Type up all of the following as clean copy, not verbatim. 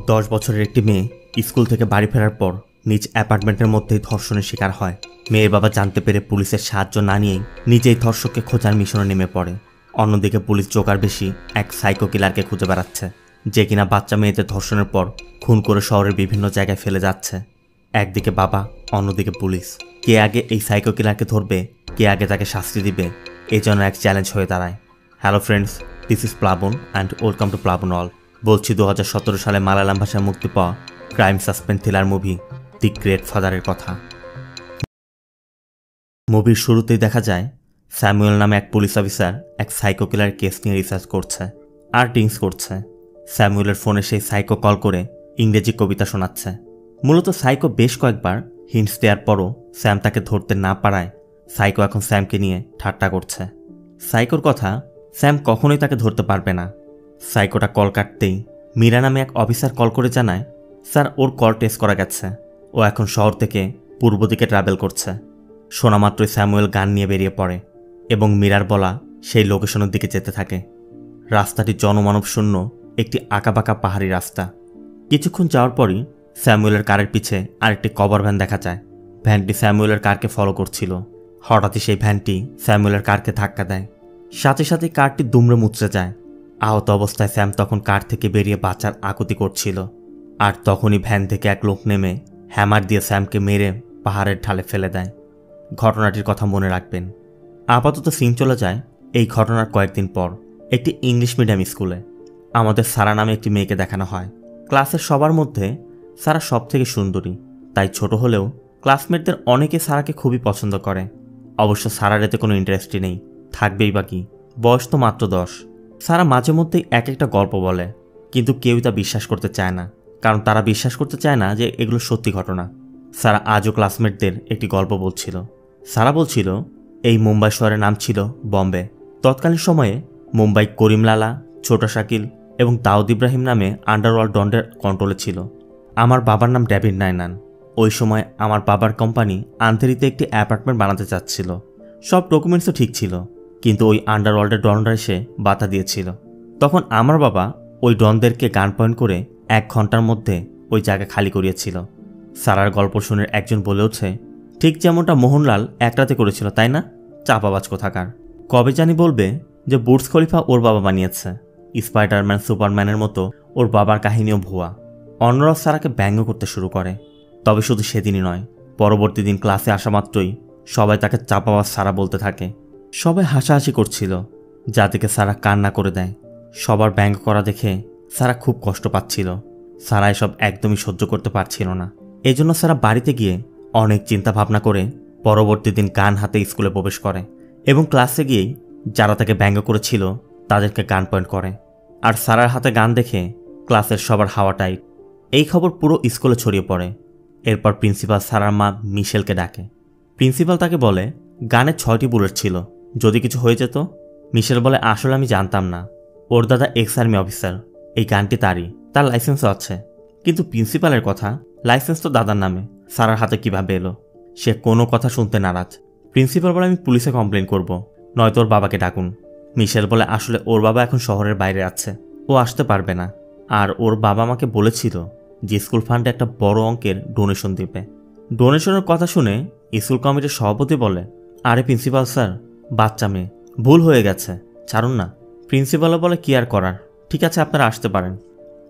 10 বছরের একটি মেয়ে স্কুল থেকে বাড়ি ফেরার পর নিজ অ্যাপার্টমেন্টের মধ্যেই ধর্ষণের শিকার হয়। মেয়ের বাবা জানতে পেরে পুলিশের সাহায্য না নিয়েই নিজেই ধর্ষককে খোঁজার মিশনে নেমে পড়ে। অন্যদিকে পুলিশ জোগাড় বেশি এক সাইকো কিলারকে খুঁজে বেড়াচ্ছে, যে কিনা বাচ্চা মেয়েদের ধর্ষণের পর খুন করে শহরের বিভিন্ন জায়গায় ফেলে যাচ্ছে। একদিকে বাবা, অন্যদিকে পুলিশ। কে আগে এই সাইকো কিলারকে ধরবে, কে আগে তাকে শাস্তি দিবে, এই জন্য এক চ্যালেঞ্জ হয়ে দাঁড়ায়। Hello friends, this is Plabon and welcome to Plabon all. বলছি 2017 সালে মালায়ালাম ভাষায় মুক্তি পাওয়া crime suspense thriller movie the great ফাদারের কথা। মুভির শুরুতেই দেখা যায় স্যামুয়েল নামে এক পুলিশ অফিসার এক সাইকো কিলার কেস নিয়ে রিসার্চ করছে আর ড্রিঙ্কস করছে। স্যামুয়েলের ফোনে সেই সাইকো কল করে ইংরেজি কবিতা শোনাচ্ছে। মূলত সাইকো বেশ কয়েকবার হিন্টস দেওয়ার পরও স্যাম তাকে ধরতে না পারায় সাইকো এখন স্যামকে নিয়ে ঠাট্টা করছে। সাইকোর কথা, স্যাম কখনোই তাকে ধরতে পারবে না। সাইকোটা কল কাটতেই মীরা নামে এক অফিসার কল করে জানায়, স্যার ওর কল টেস্ট করা গেছে, ও এখন শহর থেকে পূর্ব দিকে ট্রাভেল করছে। শোনা মাত্রই স্যামুয়েল গান নিয়ে বেরিয়ে পড়ে এবং মীরার বলা সেই লোকেশনের দিকে যেতে থাকে। রাস্তাটি জনমানব শূন্য একটি আঁকাবাঁকা পাহাড়ি রাস্তা। কিছুক্ষণ যাওয়ার পরই স্যামুয়েলের কারের পিছে আরেকটি কভার ভ্যান দেখা যায়। ভ্যানটি স্যামুয়েলের কারকে ফলো করছিল। হঠাৎই সেই ভ্যানটি স্যামুয়েলের কারকে ধাক্কা দেয়, সাথে সাথে কারটি দুমড়ে মুচড়ে যায়। আহত অবস্থায় স্যাম তখন কার থেকে বেরিয়ে বাঁচার আকুতি করছিল, আর তখনই ভ্যান থেকে এক লোক নেমে হ্যামার দিয়ে স্যামকে মেরে পাহাড়ের ঢালে ফেলে দেয়। ঘটনাটির কথা মনে রাখবেন। আপাতত সিন চলে যায় এই ঘটনার কয়েকদিন পর একটি ইংলিশ মিডিয়াম স্কুলে। আমাদের সারা নামে একটি মেয়েকে দেখানো হয়। ক্লাসের সবার মধ্যে সারা সব থেকে সুন্দরী, তাই ছোট হলেও ক্লাসমেটদের অনেকে সারাকে খুবই পছন্দ করে। অবশ্য সারার এতে কোনো ইন্টারেস্টই নেই, থাকবেই বা কি, বয়স তো মাত্র 10। সারা মাঝে মধ্যেই এক একটা গল্প বলে, কিন্তু কেউই তা বিশ্বাস করতে চায় না, কারণ তারা বিশ্বাস করতে চায় না যে এগুলো সত্যি ঘটনা। সারা আজও ক্লাসমেটদের একটি গল্প বলছিল। সারা বলছিল এই মুম্বাই শহরের নাম ছিল বম্বে। তৎকালীন সময়ে মুম্বাই করিমলালা, ছোটা শাকিল এবং দাউদ ইব্রাহিম নামে আন্ডারওয়ার্ল্ড ডনদের কন্ট্রোলে ছিল। আমার বাবার নাম ডেভিড নাইনান। ওই সময় আমার বাবার কোম্পানি আন্ধেরিতে একটি অ্যাপার্টমেন্ট বানাতে চাচ্ছিল। সব ডকুমেন্টসও ঠিক ছিল, কিন্তু ওই আন্ডারওয়ার্ল্ডের ডনরা এসে বাধা দিয়েছিল। তখন আমার বাবা ওই ডনদেরকে গান পয়েন্ট করে 1 ঘন্টার মধ্যে ওই জায়গা খালি করিয়েছিল। সারার গল্প শুনে একজন বলে ওঠে, ঠিক যেমনটা মোহনলাল এক রাতে করেছিল, তাই না? চাপাবাজ কোথাকার। কবে জানি বলবে যে বুর্জ খলিফা ওর বাবা বানিয়েছে। স্পাইডারম্যান, সুপারম্যানের মতো ওর বাবার কাহিনীও ভুয়া। অন্যরা সারাকে ব্যঙ্গ করতে শুরু করে। তবে শুধু সেদিনই নয়, পরবর্তী দিন ক্লাসে আসা মাত্রই সবাই তাকে চাপাবাজ সারা বলতে থাকে। সবাই হাসাহাসি করছিল, যা থেকে সারা কান্না করে দেয়। সবার ব্যঙ্গ করা দেখে সারা খুব কষ্ট পাচ্ছিল। সারা এসব একদমই সহ্য করতে পারছিল না। এজন্য সারা বাড়িতে গিয়ে অনেক চিন্তা ভাবনা করে পরবর্তী দিন গান হাতে স্কুলে প্রবেশ করে এবং ক্লাসে গিয়েই যারা তাকে ব্যঙ্গ করেছিল তাদেরকে গান পয়েন্ট করে। আর সারার হাতে গান দেখে ক্লাসের সবার হাওয়া টাইট। এই খবর পুরো স্কুলে ছড়িয়ে পড়ে। এরপর প্রিন্সিপাল সারার মা মিশেলকে ডাকে। প্রিন্সিপাল তাকে বলে গানে 6টি বুলেট ছিল, যদি কিছু হয়ে যেত। মিশেল বলে, আসলে আমি জানতাম না, ওর দাদা এক্স আর্মি অফিসার, এই গানটি তারই, তার লাইসেন্সও আছে। কিন্তু প্রিন্সিপালের কথা, লাইসেন্স তো দাদার নামে, সারার হাতে কিভাবে এলো? সে কোনো কথা শুনতে নারাজ। প্রিন্সিপাল বলে, আমি পুলিশে কমপ্লেন করব, নয়তো ওর বাবাকে ডাকুন। মিশেল বলে, আসলে ওর বাবা এখন শহরের বাইরে আছে, ও আসতে পারবে না। আর ওর বাবা আমাকে বলেছিল যে স্কুল ফান্ডে একটা বড় অঙ্কের ডোনেশন দিবে। ডোনেশনের কথা শুনে স্কুল কমিটির সভাপতি বলে, আরে প্রিন্সিপাল স্যার, বাচ্চা মেয়ে, ভুল হয়ে গেছে, ছাড়ুন না। প্রিন্সিপালও বলে, কি আর করার, ঠিক আছে, আপনারা আসতে পারেন।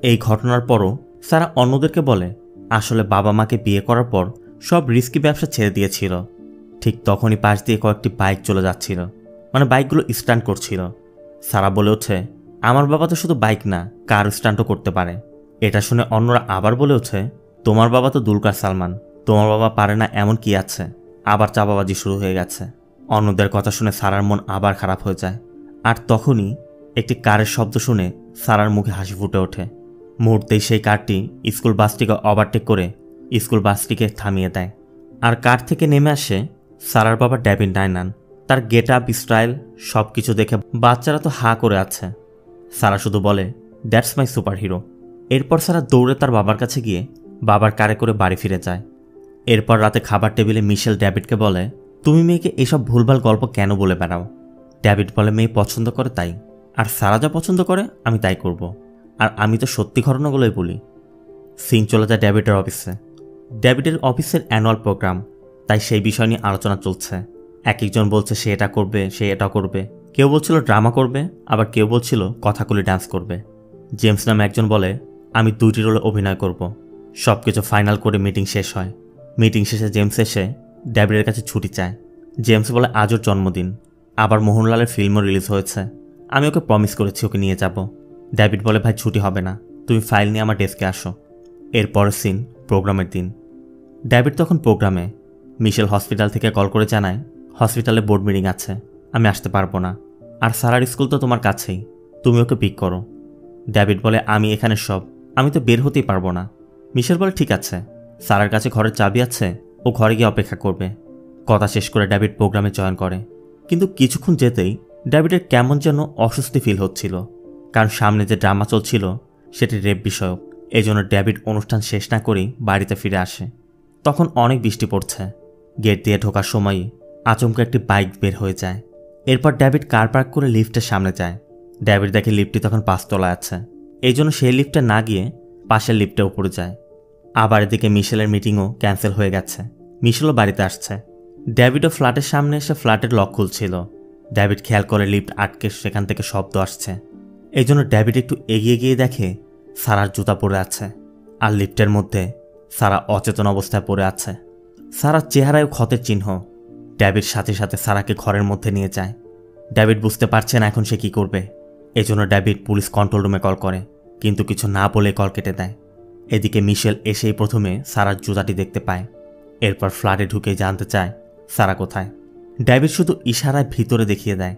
এই ঘটনার পরও সারা অন্যদেরকে বলে আসলে বাবা মাকে বিয়ে করার পর সব রিস্কি ব্যবসা ছেড়ে দিয়েছিল। ঠিক তখনই পাশ দিয়ে কয়েকটি বাইক চলে যাচ্ছিল, মানে বাইকগুলো স্ট্যান্ড করছিল। সারা বলে ওঠে, আমার বাবা তো শুধু বাইক না, কার স্ট্যান্ডও করতে পারে। এটা শুনে অন্যরা আবার বলে ওঠে, তোমার বাবা তো দুলকার সালমান, তোমার বাবা পারে না এমন কি আছে? আবার চাপাবাজি শুরু হয়ে গেছে। অন্যদের কথা শুনে সারার মন আবার খারাপ হয়ে যায়। আর তখনই একটি কারের শব্দ শুনে সারার মুখে হাসি ফুটে ওঠে। মুহূর্তেই সেই কারটি স্কুল বাসটিকে ওভারটেক করে স্কুল বাসটিকে থামিয়ে দেয়। আর কার থেকে নেমে আসে সারার বাবা ডেভিড নাইনান। তার গেট আপ, স্টাইল সব কিছু দেখে বাচ্চারা তো হা করে আছে। সারা শুধু বলে, দ্যাটস মাই সুপার হিরো। এরপর সারা দৌড়ে তার বাবার কাছে গিয়ে বাবার কারে করে বাড়ি ফিরে যায়। এরপর রাতে খাবার টেবিলে মিশেল ডেভিডকে বলে, তুমি মেয়েকে এসব ভুলভাল গল্প কেন বলে বেড়াও? ডেভিড বলে, মেয়ে পছন্দ করে তাই, আর সারা যা পছন্দ করে আমি তাই করব, আর আমি তো সত্যি ঘটনাগুলোই বলি। সিন চলে যায় ডেভিডের অফিসে। ডেভিডের অফিসের অ্যানুয়াল প্রোগ্রাম, তাই সেই বিষয় নিয়ে আলোচনা চলছে। এক একজন বলছে সে এটা করবে, সে এটা করবে। কেউ বলছিল ড্রামা করবে, আবার কেউ বলছিল কথাকলি ডান্স করবে। জেমস নামে একজন বলে আমি 2টি রোলে অভিনয় করব। সব কিছু ফাইনাল করে মিটিং শেষ হয়। মিটিং শেষে জেমস এসে ডেভিডের কাছে ছুটি চায়। জেমস বলে আজ ওর জন্মদিন, আবার মোহনলালের ফিল্মও রিলিজ হয়েছে, আমি ওকে প্রমিস করেছি ওকে নিয়ে যাব। ডেভিড বলে ভাই ছুটি হবে না, তুমি ফাইল নিয়ে আমার ডেস্কে আসো। এরপরের সিন প্রোগ্রামের দিন। ডেভিড তখন প্রোগ্রামে। মিশেল হসপিটাল থেকে কল করে জানায় হসপিটালে বোর্ড মিটিং আছে, আমি আসতে পারবো না। আর সারার স্কুল তো তোমার কাছেই, তুমি ওকে পিক করো। ডেভিড বলে আমি এখানে সব, আমি তো বের হতেই পারবো না। মিশেল বলে ঠিক আছে, সারার কাছে ঘরের চাবি আছে, ও ঘরে গিয়ে অপেক্ষা করবে। কথা শেষ করে ডেভিড প্রোগ্রামে জয়েন করে। কিন্তু কিছুক্ষণ যেতেই ডেভিডের কেমন যেন অস্বস্তি ফিল হচ্ছিল, কারণ সামনে যে ড্রামা চলছিল সেটি রেপ বিষয়ক। এই জন্য ডেভিড অনুষ্ঠান শেষ না করেই বাড়িতে ফিরে আসে। তখন অনেক বৃষ্টি পড়ছে। গেট দিয়ে ঢোকার সময়ই আচমকা একটি বাইক বের হয়ে যায়। এরপর ডেভিড কার পার্ক করে লিফটের সামনে যায়। ডেভিড দেখে লিফটটি তখন 5 তলায় আছে, এই জন্য সেই লিফটে না গিয়ে পাশের লিফটে উপরে যায়। আবার এদিকে মিশেলের মিটিংও ক্যান্সেল হয়ে গেছে, মিশেলও বাড়িতে আসছে। ডেভিডও ফ্ল্যাটের সামনে এসে ফ্ল্যাটের লক খুলছিল। ডেভিড খেয়াল করে লিফট আটকে সেখান থেকে শব্দ আসছে। এই জন্য ডেভিড একটু এগিয়ে গিয়ে দেখে সারার জুতা পরে আছে, আর লিফটের মধ্যে সারা অচেতন অবস্থায় পড়ে আছে। সারার চেহারায় ক্ষতের চিহ্ন। ডেভিড সাথে সাথে সারাকে ঘরের মধ্যে নিয়ে যায়। ডেভিড বুঝতে পারছে না এখন সে কী করবে। এজন্য ডেভিড পুলিশ কন্ট্রোল রুমে কল করে, কিন্তু কিছু না বলে কল কেটে দেয়। এদিকে মিশেল এসেই প্রথমে সারার জুতাটি দেখতে পায়। এরপর ফ্ল্যাটে ঢুকে জানতে চায় সারা কোথায়। ডেভিড শুধু ইশারায় ভিতরে দেখিয়ে দেয়।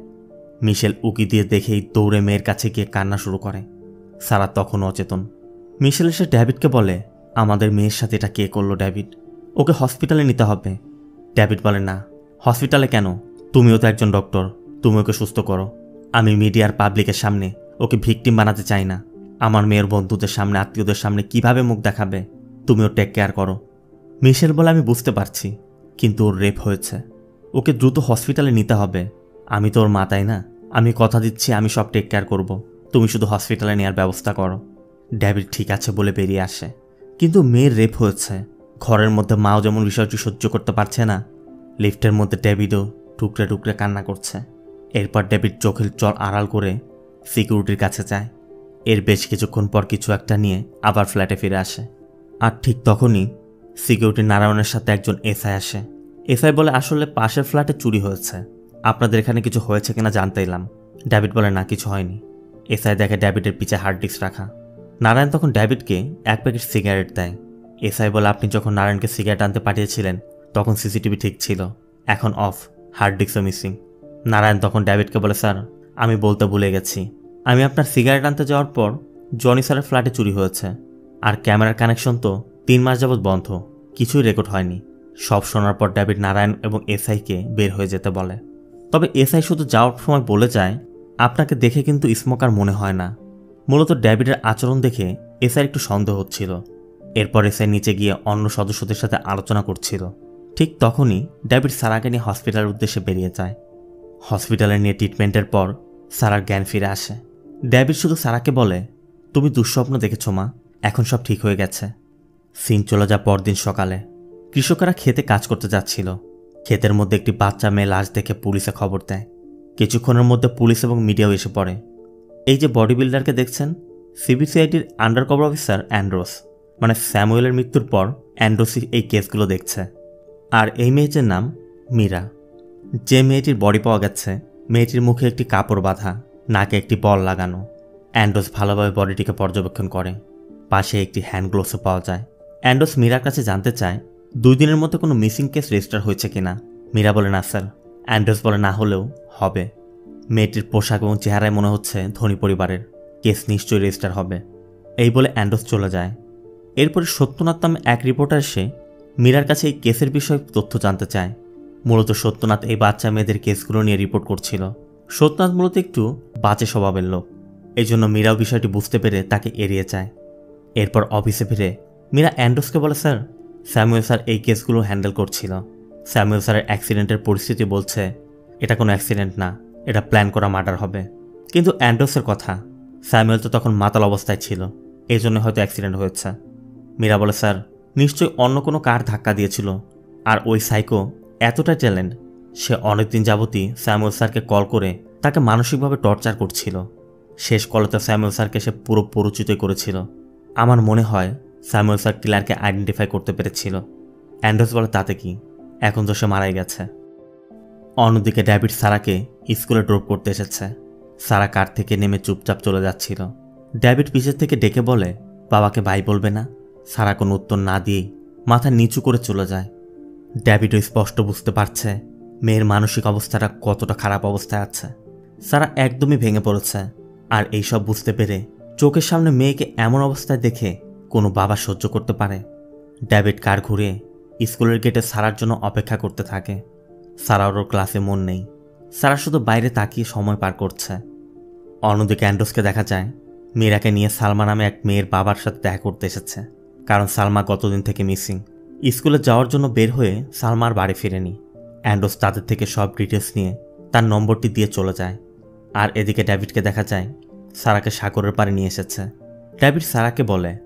মিশেল উকি দিয়ে দেখেই দৌড়ে মেয়ের কাছে গিয়ে কান্না শুরু করে। সারা তখনও অচেতন। মিশেল এসে ডেভিডকে বলে আমাদের মেয়ের সাথে এটা কে করলো ডেভিড, ওকে হসপিটালে নিতে হবে। ডেভিড বলে না, হসপিটালে কেন, তুমিও তো একজন ডক্টর, তুমি ওকে সুস্থ করো। আমি মিডিয়ার পাবলিকের সামনে ওকে ভিকটিম বানাতে চাই না। আমার মেয়ের বন্ধুদের সামনে, আত্মীয়দের সামনে কিভাবে মুখ দেখাবে, তুমিও টেক কেয়ার করো। মিশেল বলে আমি বুঝতে পারছি, কিন্তু ওর রেপ হয়েছে, ওকে দ্রুত হসপিটালে নিতে হবে। আমি তো ওর মা, তাই না? আমি কথা দিচ্ছি আমি সব টেক কেয়ার করব, তুমি শুধু হসপিটালে নেওয়ার ব্যবস্থা করো। ডেভিড ঠিক আছে বলে বেরিয়ে আসে। কিন্তু মেয়ের রেপ হয়েছে, ঘরের মধ্যে মাও যেমন বিষয়টি সহ্য করতে পারছে না, লিফটের মধ্যে ডেভিডও টুকরে টুকরে কান্না করছে। এরপর ডেভিড চোখের জল আড়াল করে সিকিউরিটির কাছে যায়। এর বেশ কিছুক্ষণ পর কিছু একটা নিয়ে আবার ফ্ল্যাটে ফিরে আসে। আর ঠিক তখনই সিকিউরিটি নারায়ণের সাথে একজন এসআই আসে। এসআই বলে আসলে পাশের ফ্ল্যাটে চুরি হয়েছে, আপনাদের এখানে কিছু হয়েছে কিনা জানতে এলাম। ডেভিড বলে না, কিছু হয়নি। এসআই দেখে ডেভিডের পিছে হার্ড ডিস্ক রাখা। নারায়ণ তখন ডেভিডকে 1 প্যাকেট সিগারেট দেয়। এসআই বলে আপনি যখন নারায়ণকে সিগারেট আনতে পাঠিয়েছিলেন তখন সিসিটিভি ঠিক ছিল, এখন অফ, হার্ড ডিস্কও মিসিং। নারায়ণ তখন ডেভিডকে বলে স্যার আমি বলতে ভুলে গেছি, আমি আপনার সিগারেট আনতে যাওয়ার পর জনি স্যারের ফ্ল্যাটে চুরি হয়েছে, আর ক্যামেরার কানেকশন তো 3 মাস যাবৎ বন্ধ, কিছুই রেকর্ড হয়নি। সব শোনার পর ডেভিড নারায়ণ এবং এসআইকে বের হয়ে যেতে বলে। তবে এসআই শুধু যাওয়ার সময় বলে যায় আপনাকে দেখে কিন্তু স্মোকার মনে হয় না। মূলত ডেভিডের আচরণ দেখে এসআই একটু সন্দেহ হচ্ছিল। এরপর এসআই নিচে গিয়ে অন্য সদস্যদের সাথে আলোচনা করছিল। ঠিক তখনই ডেভিড সারাকে নিয়ে হসপিটালের উদ্দেশ্যে বেরিয়ে যায়। হসপিটালে নিয়ে ট্রিটমেন্টের পর সারার জ্ঞান ফিরে আসে। ডেভিড শুধু সারাকে বলে তুমি দুঃস্বপ্ন দেখেছ মা, এখন সব ঠিক হয়ে গেছে। সিন চলে যায় পরদিন সকালে। কৃষকেরা খেতে কাজ করতে যাচ্ছিল। ক্ষেতের মধ্যে একটি বাচ্চা মেয়ে লাশ দেখে পুলিশে খবর দেয়। কিছুক্ষণের মধ্যে পুলিশ এবং মিডিয়াও এসে পড়ে। এই যে বডি বিল্ডারকে দেখছেন, সিবিসিআইডির আন্ডার কভার অফিসার অ্যান্ড্রোস, মানে স্যামুয়েলের মৃত্যুর পর অ্যান্ড্রোসই এই কেসগুলো দেখছে। আর এই মেয়েটির নাম মীরা। যে মেয়েটির বডি পাওয়া গেছে, মেয়েটির মুখে একটি কাপড় বাঁধা, নাকে একটি বল লাগানো। অ্যান্ড্রোস ভালোভাবে বডিটিকে পর্যবেক্ষণ করে। পাশে একটি হ্যান্ড গ্লোভসও পাওয়া যায়। অ্যান্ড্রোস মীরার কাছে জানতে চায় 2 দিনের মধ্যে কোনো মিসিং কেস রেজিস্টার হয়েছে কিনা। মীরা বলে না স্যার। অ্যান্ড্রোস বলে না হলেও হবে, মেয়েটির পোশাক এবং চেহারায় মনে হচ্ছে ধনী পরিবারের, কেস নিশ্চয়ই রেজিস্টার হবে। এই বলে অ্যান্ড্রোস চলে যায়। এরপরে সত্যনাথ নামে এক রিপোর্টার এসে মীরার কাছে এই কেসের বিষয়ে তথ্য জানতে চায়। মূলত সত্যনাথ এই বাচ্চা মেয়েদের কেসগুলো নিয়ে রিপোর্ট করছিল। সত্যনাথ মূলত একটু বাজে স্বভাবের লোক, এই জন্য মীরাও বিষয়টি বুঝতে পেরে তাকে এড়িয়ে যায়। এরপর অফিসে ফিরে মীরা অ্যান্ড্রোসকে বলে স্যার, স্যামুয়েল স্যার এই কেসগুলো হ্যান্ডেল করছিল। স্যামুয়েল স্যারের অ্যাক্সিডেন্টের পরিস্থিতি বলছে এটা কোনো অ্যাক্সিডেন্ট না, এটা প্ল্যান করা মার্ডার হবে। কিন্তু অ্যান্ড্রোসের কথা, স্যামুয়েল তো তখন মাতাল অবস্থায় ছিল, এই জন্য হয়তো অ্যাক্সিডেন্ট হয়েছে। মীরা বলে, স্যার নিশ্চয়ই অন্য কোনো কার ধাক্কা দিয়েছিল। আর ওই সাইকো এতটা ট্যালেন্ট, সে অনেকদিন যাবতই স্যামুয়েল স্যারকে কল করে তাকে মানসিকভাবে টর্চার করছিল। শেষ কলতে স্যামুয়েল স্যারকে সে পুরো পরিচিতই করেছিল। আমার মনে হয় স্যামুয়েল স্যার কিলারকে আইডেন্টিফাই করতে পেরেছিল। অ্যান্ড্রোস বলে, তাতে কি, এখন তো সে মারাই গেছে। অন্যদিকে ডেভিড সারাকে স্কুলে ড্রপ করতে এসেছে। সারা কার থেকে নেমে চুপচাপ চলে যাচ্ছিল। ডেভিড পিছের থেকে ডেকে বলে, বাবাকে বাই বলবে না? সারা কোনো উত্তর না দিয়েই মাথা নিচু করে চলে যায়। ডেভিডও স্পষ্ট বুঝতে পারছে মেয়ের মানসিক অবস্থাটা কতটা খারাপ অবস্থায় আছে। সারা একদমই ভেঙে পড়েছে। আর এইসব বুঝতে পেরে চোখের সামনে মেয়েকে এমন অবস্থায় দেখে কোনো বাবা সহ্য করতে পারে? ডেভিড কার ঘুরিয়ে স্কুলের গেটে সারার জন্য অপেক্ষা করতে থাকে। সারার ওর ক্লাসে মন নেই। সারা শুধু বাইরে তাকিয়ে সময় পার করছে। অন্যদিকে অ্যান্ড্রোসকে দেখা যায় মীরাকে নিয়ে সালমা নামে এক মেয়ের বাবার সাথে দেখা করতে এসেছে। কারণ সালমা গতদিন থেকে মিসিং। স্কুলে যাওয়ার জন্য বের হয়ে সালমা আর বাড়ি ফিরেনি। অ্যান্ড্রোস তাদের থেকে সব ডিটেলস নিয়ে তার নম্বরটি দিয়ে চলে যায়। আর এদিকে ডেভিডকে দেখা যায় সারাকে সাগরের পাড়ে নিয়ে এসেছে। ডেভিড সারাকে বলে,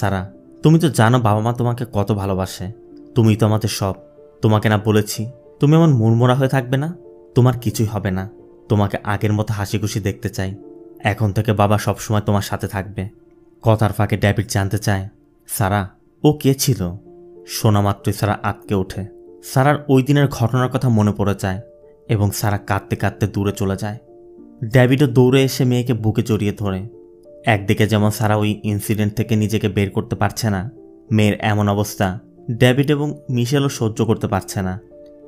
সারা তুমি তো জানো বাবা মা তোমাকে কত ভালোবাসে। তুমিই তো আমাদের সব। তোমাকে না বলেছি তুমি এমন মুড়মোড়া হয়ে থাকবে না? তোমার কিছুই হবে না। তোমাকে আগের মতো হাসি খুশি দেখতে চাই। এখন থেকে বাবা সবসময় তোমার সাথে থাকবে। কথার ফাঁকে ডেভিড জানতে চায়, সারা ও কে ছিল? শোনা মাত্রই সারা আটকে ওঠে। সারার ওই দিনের ঘটনার কথা মনে পড়ে যায় এবং সারা কাঁদতে কাঁদতে দূরে চলে যায়। ডেভিডও দৌড়ে এসে মেয়েকে বুকে জড়িয়ে ধরে। একদিকে যেমন সারা ওই ইনসিডেন্ট থেকে নিজেকে বের করতে পারছে না, মেয়ের এমন অবস্থা ডেভিড এবং মিশেলও সহ্য করতে পারছে না।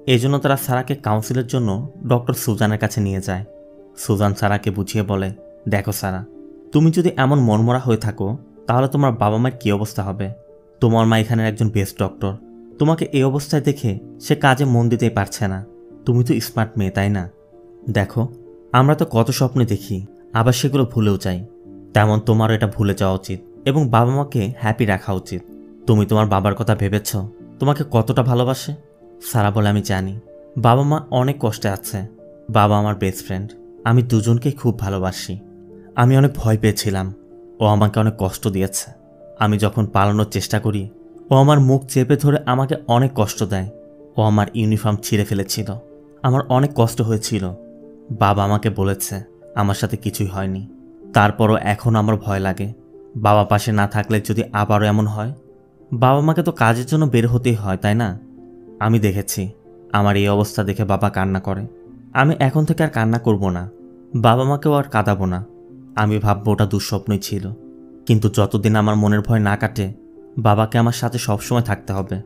এজন্য তারা সারাকে কাউন্সিলের জন্য ডক্টর সুজানের কাছে নিয়ে যায়। সুজান সারাকে বুঝিয়ে বলে, দেখো সারা, তুমি যদি এমন মনমরা হয়ে থাকো তাহলে তোমার বাবা মায়ের কী অবস্থা হবে? তোমার মা এখানের একজন বেস্ট ডক্টর। তোমাকে এই অবস্থায় দেখে সে কাজে মন দিতেই পারছে না। তুমি তো স্মার্ট মেয়ে, তাই না? দেখো, আমরা তো কত স্বপ্ন দেখি, আবার সেগুলো ভুলেও যাই। তেমন তোমারও এটা ভুলে যাওয়া উচিত এবং বাবা মাকে হ্যাপি রাখা উচিত। তুমি তোমার বাবার কথা ভেবেছ তোমাকে কতটা ভালোবাসে? সারা বলে, আমি জানি বাবা মা অনেক কষ্টে আছে। বাবা আমার বেস্ট ফ্রেন্ড। আমি দুজনকেই খুব ভালোবাসি। আমি অনেক ভয় পেয়েছিলাম। ও আমাকে অনেক কষ্ট দিয়েছে। আমি যখন পালানোর চেষ্টা করি ও আমার মুখ চেপে ধরে আমাকে অনেক কষ্ট দেয়। ও আমার ইউনিফর্ম ছিঁড়ে ফেলেছিল। আমার অনেক কষ্ট হয়েছিল। বাবা আমাকে বলেছে আমার সাথে কিছুই হয়নি। তারপরও এখন আমার ভয় লাগে, বাবা পাশে না থাকলে যদি আবারও এমন হয়। বাবা মাকে তো কাজের জন্য বের হতেই হয়, তাই না? আমি দেখেছি আমার এই অবস্থা দেখে বাবা কান্না করে। আমি এখন থেকে আর কান্না করব না। বাবা মাকেও আর কাঁদাবো না। আমি ভাববো ওটা দুঃস্বপ্নই ছিল। কিন্তু যতদিন আমার মনের ভয় না কাটে বাবাকে আমার সাথে সবসময় থাকতে হবে।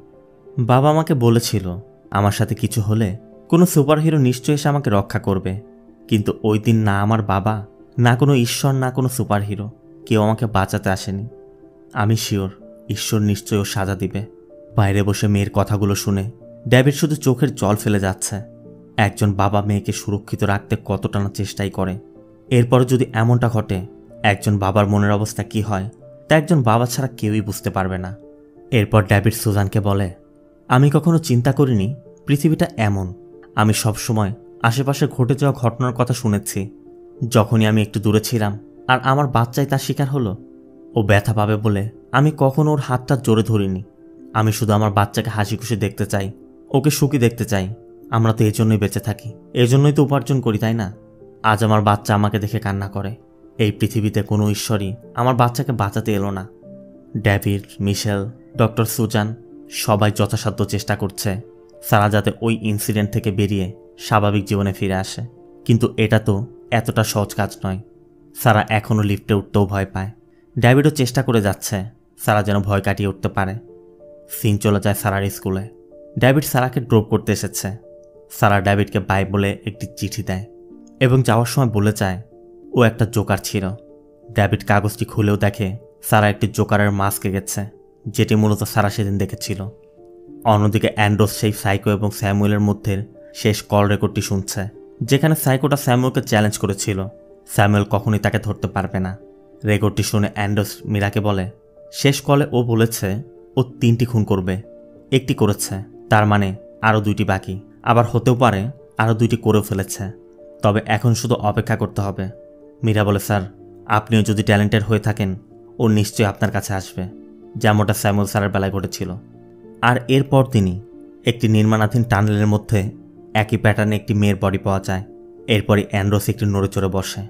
বাবা আমাকে বলেছিল আমার সাথে কিছু হলে কোনো সুপারহিরো নিশ্চয়ই এসে আমাকে রক্ষা করবে। কিন্তু ওই দিন না আমার বাবা, না কোনো ঈশ্বর, না কোনো সুপারহিরো কেউ আমাকে বাঁচাতে আসেনি। আমি শিওর ঈশ্বর নিশ্চয়ই ও সাজা দিবে। বাইরে বসে মেয়ের কথাগুলো শুনে ডেভিড শুধু চোখের জল ফেলে যাচ্ছে। একজন বাবা মেয়েকে সুরক্ষিত রাখতে কতটা না চেষ্টাই করে। এরপরে যদি এমনটা ঘটে, একজন বাবার মনের অবস্থা কি হয় তা একজন বাবা ছাড়া কেউই বুঝতে পারবে না। এরপর ডেভিড সুজানকে বলে, আমি কখনো চিন্তা করিনি পৃথিবীটা এমন। আমি সবসময় আশেপাশে ঘটে যাওয়া ঘটনার কথা শুনেছি। যখনই আমি একটু দূরে ছিলাম আর আমার বাচ্চাই তার শিকার হলো, ও ব্যথা পাবে বলে আমি কখনো ওর হাতটা জোরে ধরিনি। আমি শুধু আমার বাচ্চাকে হাসি খুশি দেখতে চাই, ওকে সুখী দেখতে চাই। আমরা তো এই জন্যই বেঁচে থাকি, এই জন্যই তো উপার্জন করি, তাই না? আজ আমার বাচ্চা আমাকে দেখে কান্না করে। এই পৃথিবীতে কোনো ঈশ্বরই আমার বাচ্চাকে বাঁচাতে এলো না। ডেভিড, মিশেল, ডক্টর সুজান সবাই যথাসাধ্য চেষ্টা করছে সারা যাতে ওই ইনসিডেন্ট থেকে বেরিয়ে স্বাভাবিক জীবনে ফিরে আসে। কিন্তু এটা তো এতটা সহজ কাজ নয়। সারা এখনও লিফটে উঠতেও ভয় পায়। ডেভিডও চেষ্টা করে যাচ্ছে সারা যেন ভয় কাটিয়ে উঠতে পারে। সিন চলে যায় সারার স্কুলে। ডেভিড সারাকে ড্রপ করতে এসেছে। সারা ডেভিডকে বাই বলে একটি চিঠি দেয় এবং যাওয়ার সময় বলে যায় ও একটা জোকার ছিল। ডেভিড কাগজটি খুলেও দেখে সারা একটি জোকারের মাস্ক এঁকেছে, যেটি মূলত সারা সেদিন দেখেছিল। অন্যদিকে অ্যান্ড্রোস সেই সাইকো এবং স্যামুয়েলের মধ্যে শেষ কল রেকর্ডটি শুনছে, যেখানে সাইকোটা স্যামুয়েলকে চ্যালেঞ্জ করেছিল। স্যামুয়েল কখনোই তাকে ধরতে পারবে না। রেকর্ডটি শুনে অ্যান্ড্রোস মীরাকে বলে, শেষ কলে ও বলেছে ও 3টি খুন করবে, 1টি করেছে, তার মানে আরও 2টি বাকি। আবার হতেও পারে আরও 2টি করেও ফেলেছে। তবে এখন শুধু অপেক্ষা করতে হবে। মীরা বলে, স্যার আপনিও যদি ট্যালেন্টেড হয়ে থাকেন ও নিশ্চয়ই আপনার কাছে আসবে। যেমনটা স্যামুয়েল স্যারের বেলায় ঘটেছিল। আর এরপর তিনি একটি নির্মাণাধীন টানেলের মধ্যে একই প্যাটার্নে একটি মেয়ের বডি পাওয়া যায়। এরপরই অ্যান্ড্রোস একটি নড়েচড়ে বসে।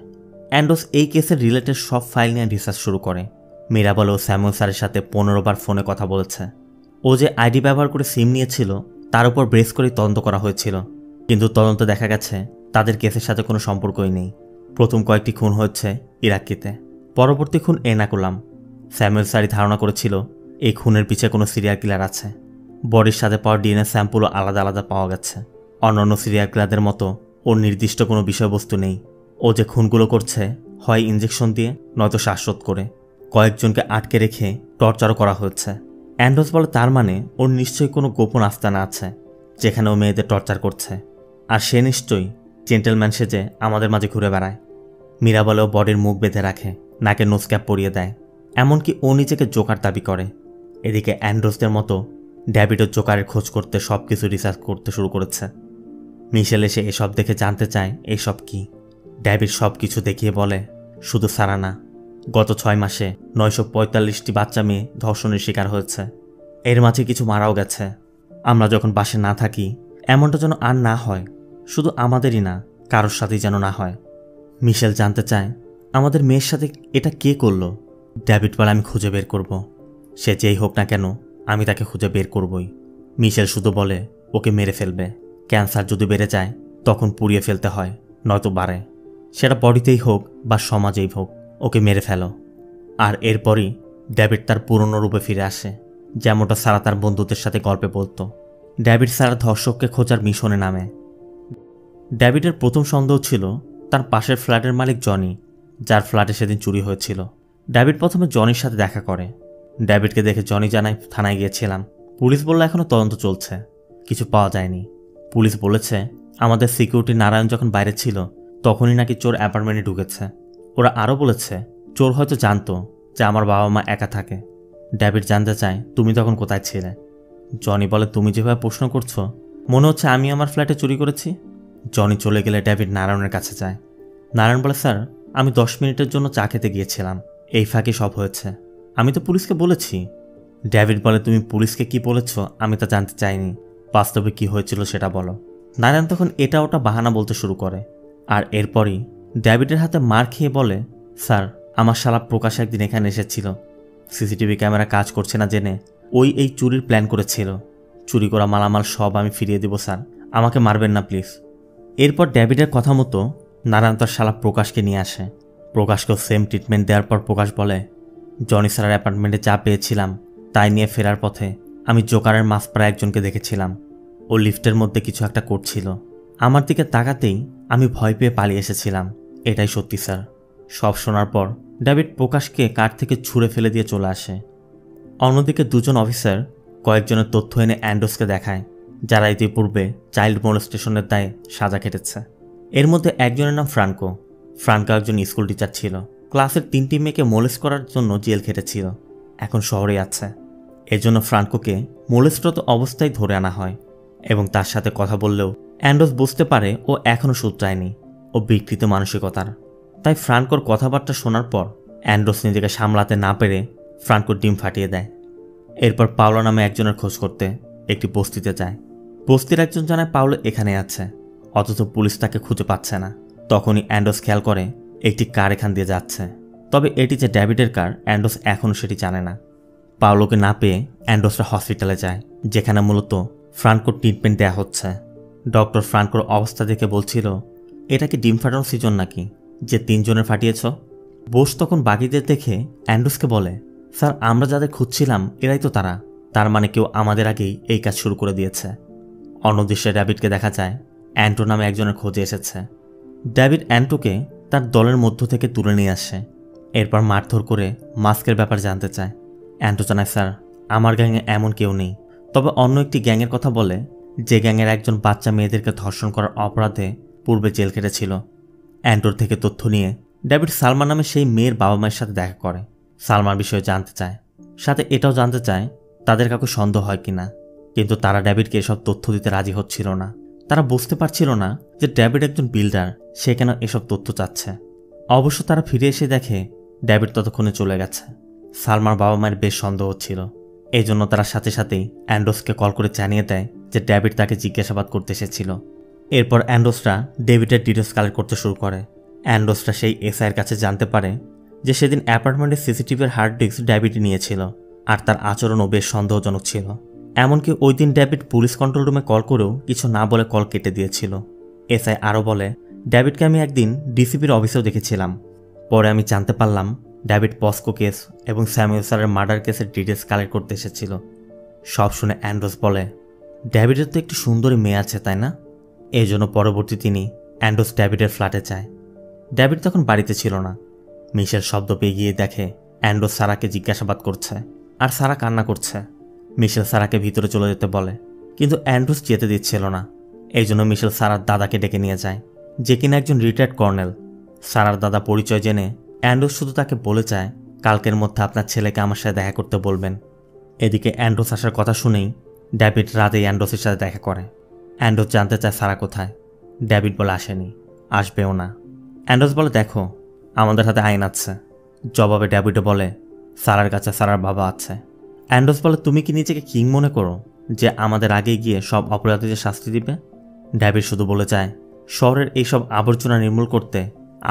অ্যান্ড্রোস এই কেসের রিলেটেড সব ফাইল নিয়ে রিসার্চ শুরু করে। মীরা বলে ও স্যামুয়েল স্যারের সাথে 15 বার ফোনে কথা বলেছে। ও যে আইডি ব্যবহার করে সিম নিয়েছিল তার উপর বেস করেই তদন্ত করা হয়েছিল, কিন্তু তদন্তে দেখা গেছে তাদের কেসের সাথে কোনো সম্পর্কই নেই। প্রথম কয়েকটি খুন হচ্ছে ইরাকিতে, পরবর্তী খুন এর্নাকুলাম। স্যামুয়েল স্যারই ধারণা করেছিল এই খুনের পিছিয়ে কোনো সিরিয়াল কিলার আছে। বডির সাথে পাওয়া ডিএনএ স্যাম্পলও আলাদা আলাদা পাওয়া গেছে। অন্যান্য সিরিয়াল কিলারদের মতো ওর নির্দিষ্ট কোনো বিষয়বস্তু নেই। ও যে খুনগুলো করছে হয় ইঞ্জেকশন দিয়ে নয়তো শ্বাসরোধ করে। কয়েকজনকে আটকে রেখে টর্চারও করা হচ্ছে। অ্যান্ড্রোস বলে তার মানে ওর নিশ্চয়ই কোনো গোপন আস্তানা আছে যেখানে ও মেয়েদের টর্চার করছে, আর সে নিশ্চয়ই জেন্টেলম্যান সেজে আমাদের মাঝে ঘুরে বেড়ায়। মীরা বলে ও বডির মুখ বেঁধে রাখে, নাকে নোজ ক্যাপ পরিয়ে দেয়, এমনকি ও নিজেকে জোকার দাবি করে। এদিকে অ্যান্ড্রোসদের মতো ড্যাভিডও জোকারের খোঁজ করতে সব কিছু রিসার্চ করতে শুরু করেছে। মিশেল এসে এসব দেখে জানতে চায় এইসব কি। ড্যাভিড সব কিছু দেখিয়ে বলে শুধু সারা না, গত 6 মাসে 945টি বাচ্চা মেয়ে ধর্ষণের শিকার হয়েছে। এর মাঝে কিছু মারাও গেছে। আমরা যখন বাসে না থাকি এমনটা যেন আর না হয়, শুধু আমাদেরই না, কারোর সাথেই যেন না হয়। মিশেল জানতে চায় আমাদের মেয়ের সাথে এটা কে করলো। ড্যাভিড বলে আমি খুঁজে বের করব, সে যেই হোক না কেন আমি তাকে খুঁজে বের করবই। মিশেল শুধু বলে ওকে মেরে ফেলবে। ক্যান্সার যদি বেড়ে যায় তখন পুড়িয়ে ফেলতে হয়, নয়তো বাড়ে। সেটা বডিতেই হোক বা সমাজেই হোক, ওকে মেরে ফেলো। আর এরপরই ড্যাভিড তার পুরনো রূপে ফিরে আসে, যেমনটা সারা তার বন্ধুদের সাথে গল্পে বলতো। ড্যাভিড সারা ধর্ষককে খোঁজার মিশনে নামে। ড্যাভিডের প্রথম সন্দেহ ছিল তার পাশের ফ্ল্যাটের মালিক জনি, যার ফ্ল্যাটে সেদিন চুরি হয়েছিল। ড্যাভিড প্রথমে জনির সাথে দেখা করে। ড্যাভিডকে দেখে জনি জানায় থানায় গিয়েছিলাম। পুলিশ বলল এখনও তদন্ত চলছে, কিছু পাওয়া যায়নি। পুলিশ বলেছে আমাদের সিকিউরিটি নারায়ণ যখন বাইরে ছিল তখনই নাকি চোর অ্যাপার্টমেন্টে ঢুকেছে। ওরা আরও বলেছে চোর হয়তো জানতো যে আমার বাবা মা একা থাকে। ড্যাভিড জানতে চায় তুমি তখন কোথায় ছিলে। জনি বলে তুমি যেভাবে প্রশ্ন করছো মনে হচ্ছে আমি আমার ফ্ল্যাটে চুরি করেছি। জনি চলে গেলে ড্যাভিড নারায়ণের কাছে যায়। নারায়ণ বলে স্যার আমি 10 মিনিটের জন্য চা খেতে গিয়েছিলাম, এই ফাঁকে সব হয়েছে। আমি তো পুলিশকে বলেছি। ড্যাভিড বলে তুমি পুলিশকে কি বলেছ আমি তা জানতে চাইনি, বাস্তবে কি হয়েছিল সেটা বলো। নারায়ণ তখন এটা ওটা বাহানা বলতে শুরু করে। আর এরপরই ড্যাভিডের হাতে মার খেয়ে বলে স্যার আমার শালা প্রকাশ একদিন এখানে এসেছিল, সিসিটিভি ক্যামেরা কাজ করছে না জেনে এই চুরির প্ল্যান করেছিল। চুরি করা মালামাল সব আমি ফিরিয়ে দেব স্যার, আমাকে মারবেন না প্লিজ। এরপর ড্যাভিডের কথা মতো নারায়ণ তার শালা প্রকাশকে নিয়ে আসে। প্রকাশকেও সেম ট্রিটমেন্ট দেওয়ার পর প্রকাশ বলে জনি স্যারের অ্যাপার্টমেন্টে যা পেয়েছিলাম তাই নিয়ে ফেরার পথে আমি জোকারের মাঝপাড়ায় একজনকে দেখেছিলাম। ও লিফটের মধ্যে কিছু একটা করছিল, আমার দিকে তাকাতেই আমি ভয় পেয়ে পালিয়ে এসেছিলাম। এটাই সত্যি স্যার। সব শোনার পর ড্যাভিড প্রকাশকে কার থেকে ছুঁড়ে ফেলে দিয়ে চলে আসে। অন্যদিকে দুজন অফিসার কয়েকজনের তথ্য এনে অ্যান্ড্রোসকে দেখায়, যারা ইতিপূর্বে চাইল্ড মোলেস্টেশনের দায়ে সাজা কেটেছে। এর মধ্যে একজনের নাম ফ্রাঙ্কো। ফ্রাঙ্কো একজন স্কুল টিচার ছিল, ক্লাসের 3টি মেয়েকে মোলেস্ট করার জন্য জেল খেটেছিল, এখন শহরে আছে। এজন্য ফ্রাঙ্কোকে মোলেস্টরত অবস্থায় ধরে আনা হয় এবং তার সাথে কথা বললেও অ্যান্ড্রোস বুঝতে পারে ও এখনও শুধরায়নি, ও বিকৃত মানসিকতার। তাই ফ্রাঙ্কোর কথাবার্তা শোনার পর অ্যান্ড্রোস নিজেকে সামলাতে না পেরে ফ্রাঙ্কোর ডিম ফাটিয়ে দেয়। এরপর পাওলো নামে একজনের খোঁজ করতে একটি বস্তিতে যায়। বস্তির একজন জানায় পাওলো এখানে আছে, অথচ পুলিশ তাকে খুঁজে পাচ্ছে না। তখনই অ্যান্ড্রোস খেয়াল করে একটি কার এখান দিয়ে যাচ্ছে, তবে এটি যে ড্যাভিডের কার অ্যান্ড্রোস এখনও সেটি জানে না। পাওলোকে না পেয়ে অ্যান্ড্রোসরা হসপিটালে যায়, যেখানে মূলত ফ্রাঙ্কোর ট্রিটমেন্ট দেওয়া হচ্ছে। ডক্টর ফ্রাঙ্কোর অবস্থা দেখে বলছিল এটা কি ডিম ফাটানোর সিজন নাকি যে 3 জনের ফাটিয়েছ। বোস তখন বাকিদের দেখে অ্যান্ড্রোসকে বলে স্যার আমরা যাদের খুঁজছিলাম এরাই তো তারা, তার মানে কেউ আমাদের আগেই এই কাজ শুরু করে দিয়েছে। অন্য দৃশ্যে ড্যাভিডকে দেখা যায় অ্যান্টো নামে একজনের খোঁজে এসেছে। ড্যাভিড অ্যান্টোকে তার দলের মধ্য থেকে তুলে নিয়ে আসে, এরপর মারধর করে মাস্কের ব্যাপার জানতে চায়। অ্যান্টো জানায় স্যার আমার গ্যাংয়ে এমন কেউ নেই, তবে অন্য একটি গ্যাংয়ের কথা বলে যে গ্যাংয়ের একজন বাচ্চা মেয়েদেরকে ধর্ষণ করার অপরাধে পূর্বে জেল কেটেছিল। অ্যান্টোর থেকে তথ্য নিয়ে ড্যাভিড সালমা নামে সেই মেয়ের বাবা মায়ের সাথে দেখা করে, সালমার বিষয়ে জানতে চায়, সাথে এটাও জানতে চায় তাদের কাউকে সন্দেহ হয় কিনা। কিন্তু তারা ড্যাভিডকে এসব তথ্য দিতে রাজি হচ্ছিল না। তারা বুঝতে পারছিল না যে ড্যাভিড একজন বিল্ডার, সে কেন এসব তথ্য চাচ্ছে। অবশ্য তারা ফিরে এসে দেখে ড্যাভিড ততক্ষণে চলে গেছে। সালমার বাবা মায়ের বেশ সন্দেহ ছিল, এই জন্য তারা সাথে সাথেই অ্যান্ড্রোসকে কল করে জানিয়ে দেয় যে ডেভিড তাকে জিজ্ঞাসাবাদ করতে এসেছিল। এরপর অ্যান্ড্রোসরা ডেভিডের ডিটেলস কালেক্ট করতে শুরু করে। অ্যান্ড্রোসরা সেই এসআইয়ের কাছে জানতে পারে যে সেদিন অ্যাপার্টমেন্টের সিসিটিভির হার্ড ডিস্ক ডেভিডই নিয়েছিল, আর তার আচরণও বেশ সন্দেহজনক ছিল। এমনকি ওই দিন ডেভিড পুলিশ কন্ট্রোল রুমে কল করেও কিছু না বলে কল কেটে দিয়েছিল। এসআই আরও বলে, ডেভিডকে আমি একদিন ডিসিপির অফিসেও দেখেছিলাম। পরে আমি জানতে পারলাম ডেভিড পস্কো কেস এবং স্যামুয়েল স্যারের মার্ডার কেসের ডিটেলস কালেক্ট করতে এসেছিল। সব শুনে অ্যান্ড্রোস বলে, ডেভিডের তো একটি সুন্দরী মেয়ে আছে, তাই না? এই জন্য পরবর্তী তিনি অ্যান্ড্রোস ডেভিডের ফ্ল্যাটে যায়। ডেভিড তখন বাড়িতে ছিল না। মিশেল শব্দ পেয়ে গিয়ে দেখে অ্যান্ড্রোস সারাকে জিজ্ঞাসাবাদ করছে, আর সারা কান্না করছে। মিশেল সারাকে ভিতরে চলে যেতে বলে, কিন্তু অ্যান্ড্রোস যেতে দিচ্ছিল না। এই জন্য মিশেল সারার দাদাকে ডেকে নিয়ে যায়, যে কিনা একজন রিটায়ার্ড কর্নেল। সারার দাদা পরিচয় জেনে অ্যান্ড্রোস শুধু তাকে বলে যায়, কালকের মধ্যে আপনার ছেলেকে আমার সাথে দেখা করতে বলবেন। এদিকে অ্যান্ড্রোস আসার কথা শুনেই ডেভিড রাতেই অ্যান্ড্রোসের সাথে দেখা করে। অ্যান্ড্রোস জানতে চায় সারা কোথায়। ডেভিড বলে আসেনি, আসবেও না। অ্যান্ড্রোস বলে, দেখো আমাদের হাতে আইন আছে। জবাবে ডেভিডও বলে, সারার কাছে সারার বাবা আছে। অ্যান্ড্রোস বলে, তুমি কি নিজেকে কিং মনে করো যে আমাদের আগে গিয়ে সব অপরাধীদের শাস্তি দিবে? ডেভিড শুধু বলে যায়, শহরের এইসব আবর্জনা নির্মূল করতে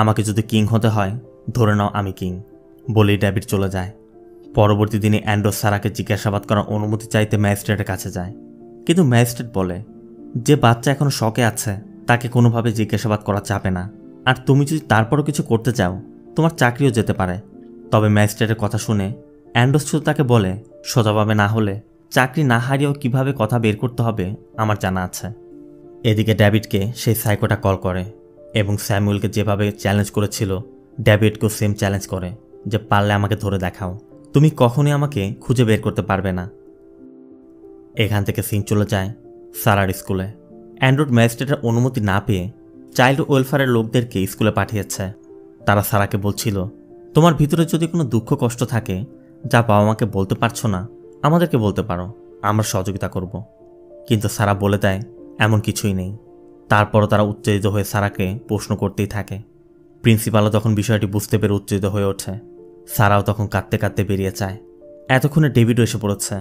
আমাকে যদি কিং হতে হয়, ধরে নাও আমি কিং। বলেই ডেভিড চলে যায়। পরবর্তী দিনে অ্যান্ড্রোস সারাকে জিজ্ঞাসাবাদ করার অনুমতি চাইতে ম্যাজিস্ট্রেটের কাছে যায়, কিন্তু ম্যাজিস্ট্রেট বলে যে বাচ্চা এখনো শকে আছে, তাকে কোনোভাবে জিজ্ঞাসাবাদ করা যাবে না। আর তুমি যদি তারপরও কিছু করতে চাও, তোমার চাকরিও যেতে পারে। তবে ম্যাজিস্ট্রেটের কথা শুনে অ্যান্ড্রোস শুধু তাকে বলে, সোজাভাবে না হলে চাকরি না হারিয়েও কিভাবে কথা বের করতে হবে আমার জানা আছে। এদিকে ডেভিডকে সেই সাইকোটা কল করে এবং স্যামুয়েলকে যেভাবে চ্যালেঞ্জ করেছিল, ডেভিডকেও সেম চ্যালেঞ্জ করে যে পারলে আমাকে ধরে দেখাও, তুমি কখনোই আমাকে খুঁজে বের করতে পারবে না। এখান থেকে সিন চলে যায় সারার স্কুলে। অ্যান্ড্রয়েড ম্যাজিস্ট্রেটের অনুমতি না পেয়ে চাইল্ড ওয়েলফেয়ারের লোকদেরকে স্কুলে পাঠিয়েছে। তারা সারাকে বলছিল, তোমার ভিতরে যদি কোনো দুঃখ কষ্ট থাকে যা বাবা মাকে বলতে পারছো না, আমাদেরকে বলতে পারো, আমরা সহযোগিতা করব। কিন্তু সারা বলে দেয় এমন কিছুই নেই। তারপরও তারা উত্তেজিত হয়ে সারাকে প্রশ্ন করতেই থাকে। প্রিন্সিপালও তখন বিষয়টি বুঝতে পেরে উত্তেজিত হয়ে ওঠে। সারাও তখন কাঁদতে কাঁদতে বেরিয়ে যায়। এতক্ষণে ডেভিডও এসে পড়েছে।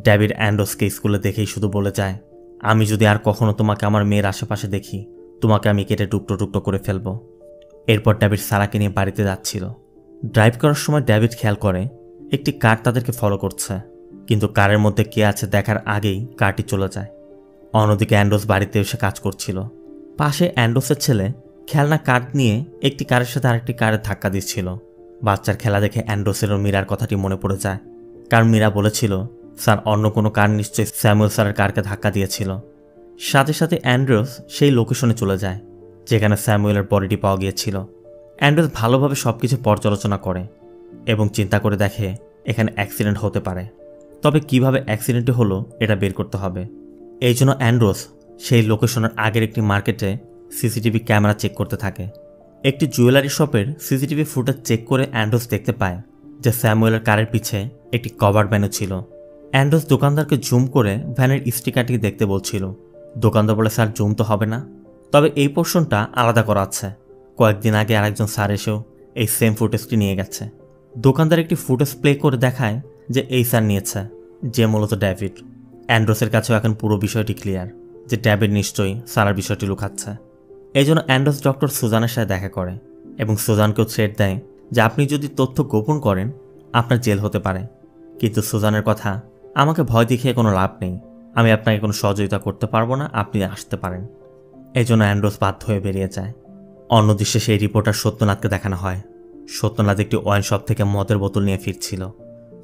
ডেভিড অ্যান্ড্রোসকে স্কুলে দেখেই শুধু বলে যায়, আমি যদি আর কখনো তোমাকে আমার মেয়ের আশেপাশে দেখি, তোমাকে আমি কেটে টুকরো টুকরো করে ফেলব। এরপর ডেভিড সারাকে নিয়ে বাড়িতে যাচ্ছিল। ড্রাইভ করার সময় ডেভিড খেয়াল করে একটি কার তাদেরকে ফলো করছে, কিন্তু কারের মধ্যে কে আছে দেখার আগেই কারটি চলে যায়। অন্যদিকে অ্যান্ড্রোস বাড়িতে এসে কাজ করছিল। পাশে অ্যান্ড্রোসের ছেলে খেলনা কার নিয়ে একটি কারের সাথে আরেকটি কারের ধাক্কা দিচ্ছিল। বাচ্চার খেলা দেখে অ্যান্ড্রোসেরও মীরার কথাটি মনে পড়ে যায়, কারণ মীরা বলেছিল স্যার অন্য কোনো কার নিশ্চয়ই স্যামুয়েল স্যারের কারকে ধাক্কা দিয়েছিল। সাথে সাথে অ্যান্ড্রোস সেই লোকেশনে চলে যায় যেখানে স্যামুয়েলের বডিটি পাওয়া গিয়েছিল। অ্যান্ড্রোস ভালোভাবে সবকিছু পর্যালোচনা করে এবং চিন্তা করে দেখে এখানে অ্যাক্সিডেন্ট হতে পারে, তবে কিভাবে অ্যাক্সিডেন্টটি হলো এটা বের করতে হবে। এই জন্য অ্যান্ড্রোস সেই লোকেশনের আগের একটি মার্কেটে সিসিটিভি ক্যামেরা চেক করতে থাকে। একটি জুয়েলারি শপের সিসিটিভি ফুটেজ চেক করে অ্যান্ড্রোস দেখতে পায় যে স্যামুয়েলের কারের পিছে একটি কভার ভ্যানও ছিল। অ্যান্ড্রোস দোকানদারকে জুম করে ভ্যানের স্টিকারটি দেখতে বলছিল। দোকানদার বলে, স্যার জুম তো হবে না, তবে এই পোর্শনটা আলাদা করা আছে। কয়েকদিন আগে আরেকজন স্যার এসেও এই সেম ফুটেজটি নিয়ে গেছে। দোকানদার একটি ফুটেজ প্লে করে দেখায় যে এই স্যার নিয়েছে, যে মূলত ডেভিড। অ্যান্ড্রোসের কাছেও এখন পুরো বিষয়টি ক্লিয়ার যে ডেভিড নিশ্চয়ই সারার বিষয়টি লুকাচ্ছে। এই জন্য অ্যান্ড্রোস ডক্টর সুজানের সাথে দেখা করে এবং সুজানকেও থ্রেট দেয় যে আপনি যদি তথ্য গোপন করেন আপনার জেল হতে পারে। কিন্তু সুজানের কথা, আমাকে ভয় দেখিয়ে কোনো লাভ নেই, আমি আপনাকে কোনো সহযোগিতা করতে পারবো না, আপনি আসতে পারেন। এই জন্য অ্যান্ড্রোস বাধ্য হয়ে বেরিয়ে যায়। অন্য দৃশ্যে সেই রিপোর্টার সত্যনাথকে দেখানো হয়। সত্যনাথ একটি ওয়াইন শপ থেকে মদের বোতল নিয়ে ফিরছিল।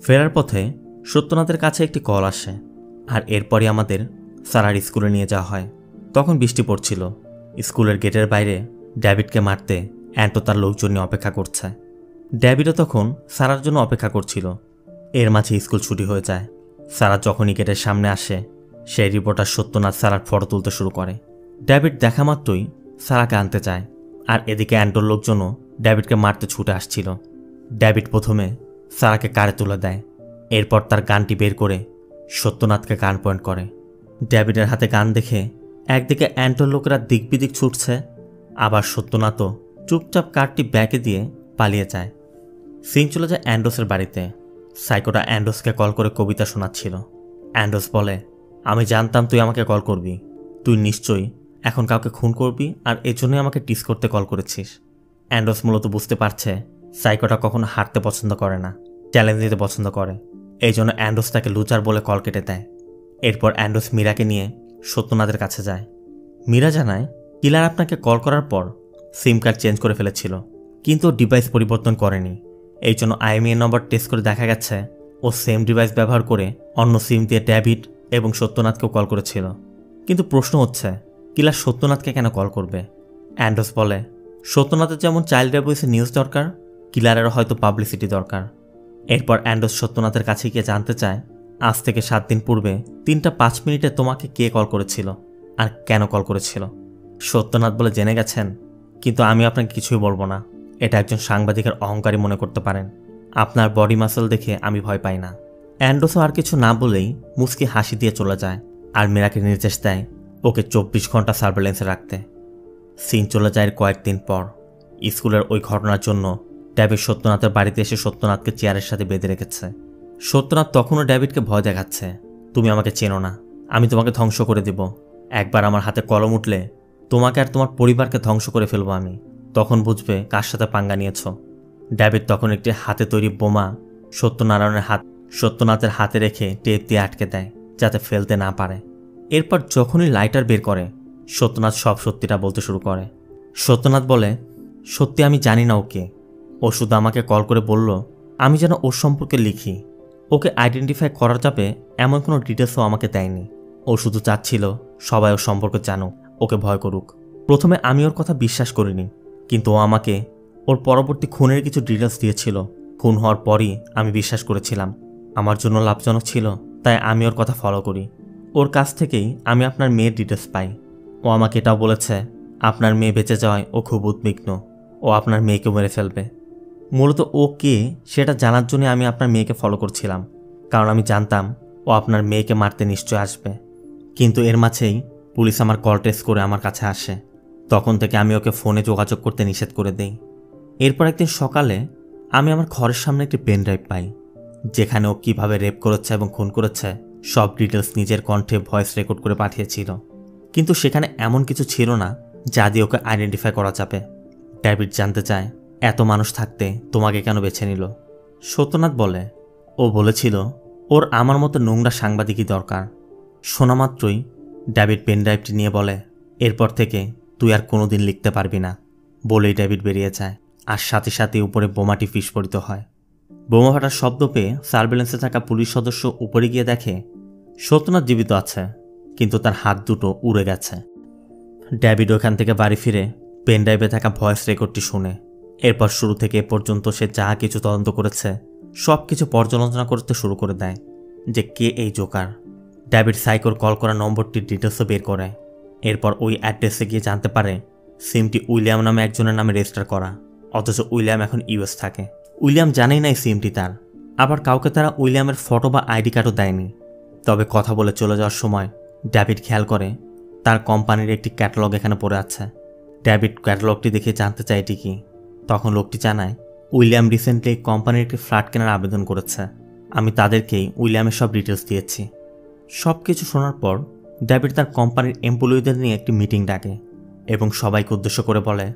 ফেরার পথে সত্যনাথের কাছে একটি কল আসে, আর এরপরই আমাদের সারার স্কুলে নিয়ে যাওয়া হয়। তখন বৃষ্টি পড়ছিল। স্কুলের গেটের বাইরে ডেভিডকে মারতে অ্যান্টো তার লোকজন নিয়ে অপেক্ষা করছে। ডেভিডও তখন সারার জন্য অপেক্ষা করছিল। এর মাঝে স্কুল ছুটি হয়ে যায়। সারা যখনই গেটের সামনে আসে, সেই রিপোর্টার সত্যনাথ সারার ফটো তুলতে শুরু করে। ডেভিড দেখা মাত্রই সারাকে আনতে চায়, আর এদিকে অ্যান্টোর লোকজনও ডেভিডকে মারতে ছুটে আসছিল। ডেভিড প্রথমে সারাকে কারে তুলে দেয়, এরপর তার গানটি বের করে সত্যনাথকে গান পয়েন্ট করে। ডেভিডের হাতে গান দেখে একদিকে অ্যান্টোর লোকেরা দিক বিদিক ছুটছে, আবার সত্যনাথও চুপচাপ কারটি ব্যাকে দিয়ে পালিয়ে যায়। সিন চলে যায় অ্যান্ড্রোসের বাড়িতে। সাইকোটা অ্যান্ড্রোসকে কল করে কবিতা শোনাচ্ছিল। অ্যান্ড্রোস বলে, আমি জানতাম তুই আমাকে কল করবি। তুই নিশ্চয়ই এখন কাউকে খুন করবি আর এজন্যই আমাকে টিস করতে কল করেছিস। অ্যান্ড্রোস মূলত বুঝতে পারছে সাইকোটা কখনো হারতে পছন্দ করে না, চ্যালেঞ্জ দিতে পছন্দ করে। এই জন্য অ্যান্ড্রোস তাকে লুজার বলে কল কেটে দেয়। এরপর অ্যান্ড্রোস মীরাকে নিয়ে সত্যনাথের কাছে যায়। মীরা জানায় কিলার আপনাকে কল করার পর সিম কার্ড চেঞ্জ করে ফেলেছিল, কিন্তু ডিভাইস পরিবর্তন করেনি। এই জন্য IMEI নম্বর টেস্ট করে দেখা গেছে ও সেম ডিভাইস ব্যবহার করে অন্য সিম দিয়ে ডেভিড এবং সত্যনাথকেও কল করেছিল। কিন্তু প্রশ্ন হচ্ছে কিলার সত্যনাথকে কেন কল করবে? অ্যান্ড্রোস বলে, সত্যনাথের যেমন চাইল্ড অ্যাবিউসের নিউজ দরকার, কিলারেরও হয়তো পাবলিসিটি দরকার। এরপর অ্যান্ড্রোস সত্যনাথের কাছে গিয়ে জানতে চায় আজ থেকে 7 দিন পূর্বে 3:05 তোমাকে কে কল করেছিল আর কেন কল করেছিল। সত্যনাথ বলে, জেনে গেছেন, কিন্তু আমি আপনাকে কিছুই বলবো না। এটা একজন সাংবাদিকের অহংকারী মনে করতে পারেন। আপনার বডি মাসল দেখে আমি ভয় পাই না। অ্যান্ড্রোসও আর কিছু না বলেই মুচকি হাসি দিয়ে চলে যায় আর মীরাকে নির্দেশ দেয় ওকে 24 ঘন্টা সার্ভেলেন্সে রাখতে। সিন চলে যায় কয়েকদিন পর। স্কুলের ওই ঘটনার জন্য ডেভিড সত্যনাথের বাড়িতে এসে সত্যনাথকে চেয়ারের সাথে বেঁধে রেখেছে। সত্যনাথ তখনও ডেভিডকে ভয় দেখাচ্ছে, তুমি আমাকে চেনো না, আমি তোমাকে ধ্বংস করে দেব। একবার আমার হাতে কলম উঠলে তোমাকে আর তোমার পরিবারকে ধ্বংস করে ফেলবো আমি, তখন বুঝবে কার সাথে পাঙ্গা নিয়েছ। ডেভিড তখন একটি হাতে তৈরি বোমা সত্যনাথের হাতে রেখে টেপ দিয়ে আটকে দেয় যাতে ফেলতে না পারে। এরপর যখনই লাইটার বের করে সত্যনাথ সব সত্যিটা বলতে শুরু করে। সত্যনাথ বলে, সত্যি আমি জানি না ওকে, ও শুধু আমাকে কল করে বলল আমি যেন ওর সম্পর্কে লিখি। ওকে আইডেন্টিফাই করা যাবে এমন কোনো ডিটেলসও আমাকে দেয়নি। ও শুধু চাচ্ছিল সবাই ওর সম্পর্কে জানুক, ওকে ভয় করুক। প্রথমে আমি ওর কথা বিশ্বাস করিনি, কিন্তু ও আমাকে ওর পরবর্তী খুনের কিছু ডিটেলস দিয়েছিল। খুন হওয়ার পরই আমি বিশ্বাস করেছিলাম আমার জন্য লাভজনক ছিল, তাই আমি ওর কথা ফলো করি। ওর কাছ থেকেই আমি আপনার মেয়ের ডিটেলস পাই। ও আমাকে এটাও বলেছে আপনার মেয়ে বেঁচে যাওয়ায় ও খুব উদ্বিগ্ন, ও আপনার মেয়েকেও মেরে ফেলবে। মূলত ও কে সেটা জানার জন্য আমি আপনার মেয়েকে ফলো করছিলাম, কারণ আমি জানতাম ও আপনার মেয়েকে মারতে নিশ্চয় আসবে। কিন্তু এর মাঝেই পুলিশ আমার কল ট্রেস করে আমার কাছে আসে। তখন থেকে আমি ওকে ফোনে যোগাযোগ করতে নিষেধ করে দেই। এরপর একদিন সকালে আমি আমার ঘরের সামনে একটি পেন ড্রাইভ পাই, যেখানে ও কীভাবে রেপ করেছে এবং খুন করেছে সব ডিটেলস নিজের কণ্ঠে ভয়েস রেকর্ড করে পাঠিয়েছিল। কিন্তু সেখানে এমন কিছু ছিল না যা দিয়ে ওকে আইডেন্টিফাই করা যাবে। ডেভিড জানতে চায় এত মানুষ থাকতে তোমাকে কেন বেছে নিল। সত্যনাথ বলে, ও বলেছিল ওর আমার মতো নোংরা সাংবাদিকই দরকার। শোনা মাত্রই ডেভিড পেন ড্রাইভটি নিয়ে বলে, এরপর থেকে তুই আর কোনোদিন লিখতে পারবি না। বলেই ডেভিড বেরিয়ে যায়, আর সাথে সাথে উপরে বোমাটি বিস্ফোরিত হয়। বোমা ফাটার শব্দ পেয়ে সার্ভেলেন্সে থাকা পুলিশ সদস্য উপরে গিয়ে দেখে সত্যনাথ জীবিত আছে, কিন্তু তার হাত দুটো উড়ে গেছে। ডেভিড ওখান থেকে বাড়ি ফিরে পেন ড্রাইভে থাকা ভয়েস রেকর্ডটি শুনে। এরপর শুরু থেকে এ পর্যন্ত সে যা কিছু তদন্ত করেছে সব কিছু পর্যালোচনা করতে শুরু করে দেয় যে কে এই জোকার। ডেভিড সাইকোর কল করা নম্বরটির ডিটেলসও বের করে। এরপর ওই অ্যাড্রেসে গিয়ে জানতে পারে সিমটি উইলিয়াম নামে একজনের নামে রেজিস্টার করা, অথচ উইলিয়াম এখন US থাকে। উইলিয়াম জানেই না এই সিমটি তার। আবার কাউকে তারা উইলিয়ামের ফটো বা ID কার্ডও দেয়নি। তবে কথা বলে চলে যাওয়ার সময় ডেভিড খেয়াল করে তার কোম্পানির একটি ক্যাটালগ এখানে পড়ে আছে। ডেভিড ক্যাটালগটি দেখে জানতে চায় এটি কি। তখন লোকটি জানায় উইলিয়াম রিসেন্টলি কোম্পানির একটি ফ্ল্যাট কেনার আবেদন করেছে। আমি তাদেরকেই উইলিয়ামের সব ডিটেলস দিয়েছি। সব কিছু শোনার পর ডেভিড তার কোম্পানির এমপ্লয়িদের নিয়ে একটি মিটিং ডাকে এবং সবাইকে উদ্দেশ্য করে বলে,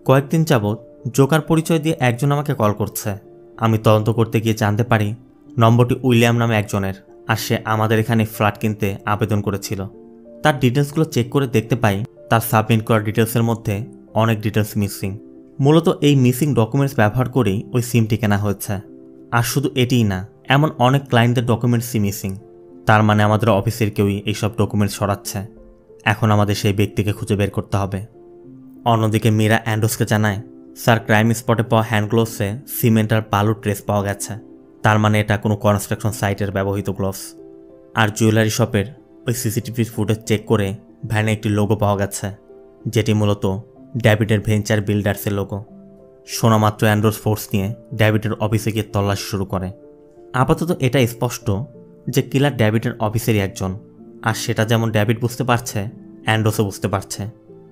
কয়েকদিন যাবৎ জোকার পরিচয় দিয়ে একজন আমাকে কল করছে। আমি তদন্ত করতে গিয়ে জানতে পারি নম্বরটি উইলিয়াম নামে একজনের, আর সে আমাদের এখানে ফ্ল্যাট কিনতে আবেদন করেছিল। তার ডিটেলসগুলো চেক করে দেখতে পাই তার সাবমিট করা ডিটেলসের মধ্যে অনেক ডিটেলস মিসিং। মূলত এই মিসিং ডকুমেন্টস ব্যবহার করেই ওই সিমটি কেনা হয়েছে। আর শুধু এটিই না, এমন অনেক ক্লায়েন্টদের ডকুমেন্টসই মিসিং। তার মানে আমাদের অফিসের কেউই এইসব ডকুমেন্টস সরাচ্ছে। এখন আমাদের সেই ব্যক্তিকে খুঁজে বের করতে হবে। অন্যদিকে মীরা অ্যান্ড্রোসকে জানায় স্যার, ক্রাইম স্পটে পাওয়া হ্যান্ড গ্লোভসে সিমেন্ট আর বালুর ট্রেস পাওয়া গেছে। তার মানে এটা কোনো কনস্ট্রাকশন সাইটের ব্যবহৃত গ্লোভস। আর জুয়েলারি শপের ওই CCTV ফুটেজ চেক করে ভ্যানে একটি লোগো পাওয়া গেছে, যেটি মূলত ডেভিডের ভেঞ্চার বিল্ডার্সের লোগো। শোনা মাত্র অ্যান্ড্রোস ফোর্স নিয়ে ডেভিডের অফিসে গিয়ে তল্লাশি শুরু করে। আপাতত এটা স্পষ্ট যে কিলার ডেভিডের অফিসেরই একজন, আর সেটা যেমন ডেভিড বুঝতে পারছে অ্যান্ড্রোসও বুঝতে পারছে।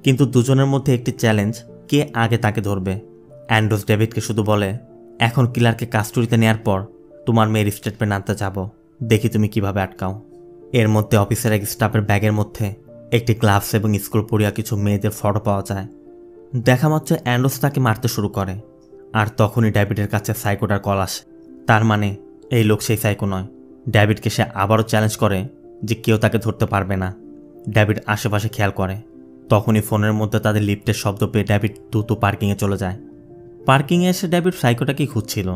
কিন্তু দুজনের মধ্যে একটি চ্যালেঞ্জ, কে আগে তাকে ধরবে। অ্যান্ড্রোস ডেভিডকে শুধু বলে এখন কিলারকে কাস্টডিতে নেয়ার পর তোমার মেয়ের স্টেটমেন্ট আনতে যাব, দেখি তুমি কিভাবে আটকাও। এর মধ্যে অফিসের এক স্টাফের ব্যাগের মধ্যে একটি গ্লাভস এবং স্কুল পড়িয়া কিছু মেয়েদের ফটো পাওয়া যায়। দেখা মাত্র অ্যান্ড্রোস তাকে মারতে শুরু করে, আর তখনই ডেভিডের কাছে সাইকোটার কল আসে। তার মানে এই লোক সেই সাইকো নয়। ডেভিডকে সে আবারও চ্যালেঞ্জ করে যে কেউ তাকে ধরতে পারবে না। ডেভিড আশেপাশে খেয়াল করে, তখনই ফোনের মধ্যে তাদের লিফটের শব্দ পেয়ে ডেভিড দ্রুত পার্কিংয়ে চলে যায়। পার্কিংয়ে এসে ডেভিড সাইকোটাকেই খুঁজছিল,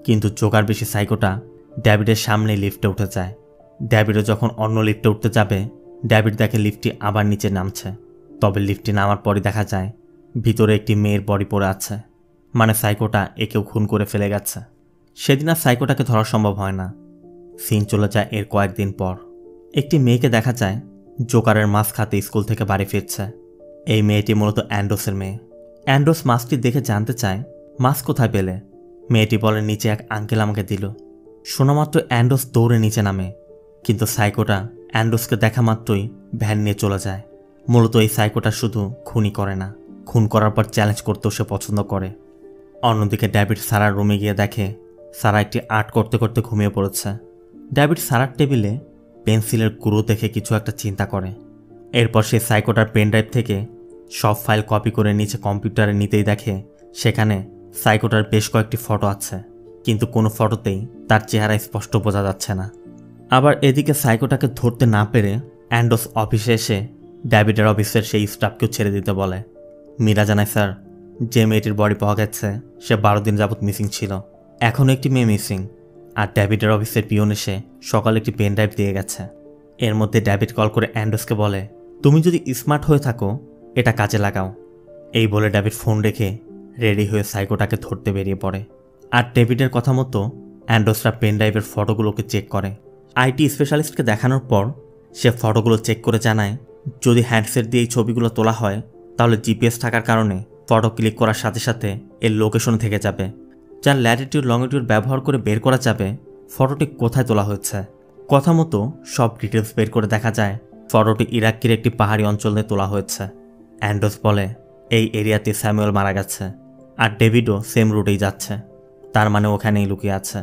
কিন্তু জোগাড় বেশি সাইকোটা ডেভিডের সামনে লিফটে উঠে যায়। ডেভিডও যখন অন্য লিফটে উঠতে যাবে, ডেভিড দেখে লিফটটি আবার নিচে নামছে। তবে লিফটটি নামার পরই দেখা যায় ভিতরে একটি মেয়ের বডি পড়ে আছে, মানে সাইকোটা একেও খুন করে ফেলে গেছে। সেদিন আর সাইকোটাকে ধরা সম্ভব হয় না। সিন চলে যায় এর কয়েকদিন পর। একটি মেয়েকে দেখা যায় জোকারের মাছ খাতে স্কুল থেকে বাড়ি ফিরছে। এই মেয়েটি মূলত অ্যান্ড্রোসের মেয়ে। অ্যান্ড্রোস মাছটি দেখে জানতে চায় মাছ কোথায় পেলে। মেয়েটি বলে নিচে এক আঙ্কেল আমাকে দিল। শোনামাত্র অ্যান্ড্রোস দৌড়ে নিচে নামে, কিন্তু সাইকোটা অ্যান্ড্রোসকে দেখা মাত্রই ভ্যান নিয়ে চলে যায়। মূলত এই সাইকোটা শুধু খুনই করে না, খুন করার পর চ্যালেঞ্জ করতেও সে পছন্দ করে। অন্যদিকে ডেভিড সারার রুমে গিয়ে দেখে সারা একটি আর্ট করতে করতে ঘুমিয়ে পড়েছে। ডেভিড সারার টেবিলে পেন্সিলের গুঁড়ো দেখে কিছু একটা চিন্তা করে। এরপর সে সাইকোটার পেনড্রাইভ থেকে সব ফাইল কপি করে নিচে কম্পিউটারে নিতেই দেখে সেখানে সাইকোটার বেশ কয়েকটি ফটো আছে, কিন্তু কোনো ফটোতেই তার চেহারা স্পষ্ট বোঝা যাচ্ছে না। আবার এদিকে সাইকোটাকে ধরতে না পেরে অ্যান্ড্রোস অফিসে এসে ডেভিডের অফিসের সেই স্টাফকেও ছেড়ে দিতে বলে। মীরা জানায়, স্যার, যে মেয়েটির বডি পাওয়া গেছে সে 12 দিন যাবৎ মিসিং ছিল। এখনও একটি মেয়ে মিসিং, আর ডেভিডের অফিসের পিয়ন এসে সকালে একটি পেন ড্রাইভ দিয়ে গেছে। এর মধ্যে ডেভিড কল করে অ্যান্ড্রোসকে বলে, তুমি যদি স্মার্ট হয়ে থাকো এটা কাজে লাগাও। এই বলে ডেভিড ফোন রেখে রেডি হয়ে সাইকোটাকে ধরতে বেরিয়ে পড়ে। আর ডেভিডের কথা মতো অ্যান্ড্রোসরা পেন ড্রাইভের ফটোগুলোকে চেক করে। আইটি স্পেশালিস্টকে দেখানোর পর সে ফটোগুলো চেক করে জানায় যদি হ্যান্ডসেট দিয়ে এই ছবিগুলো তোলা হয় তাহলে জিপিএস থাকার কারণে ফটো ক্লিক করার সাথে সাথে এর লোকেশন থেকে যাবে, যার ল্যাটিটিউড লংটিটিউড ব্যবহার করে বের করা যাবে ফটোটি কোথায় তোলা হয়েছে। কথা মতো সব ডিটেলস বের করে দেখা যায় ফটোটি ইরাকের একটি পাহাড়ি অঞ্চলে তোলা হয়েছে। অ্যান্ড্রোস বলে এই এরিয়াতে স্যামুয়েল মারা গেছে, আর ডেভিডও সেম রুটেই যাচ্ছে, তার মানে ওখানেই লুকিয়ে আছে।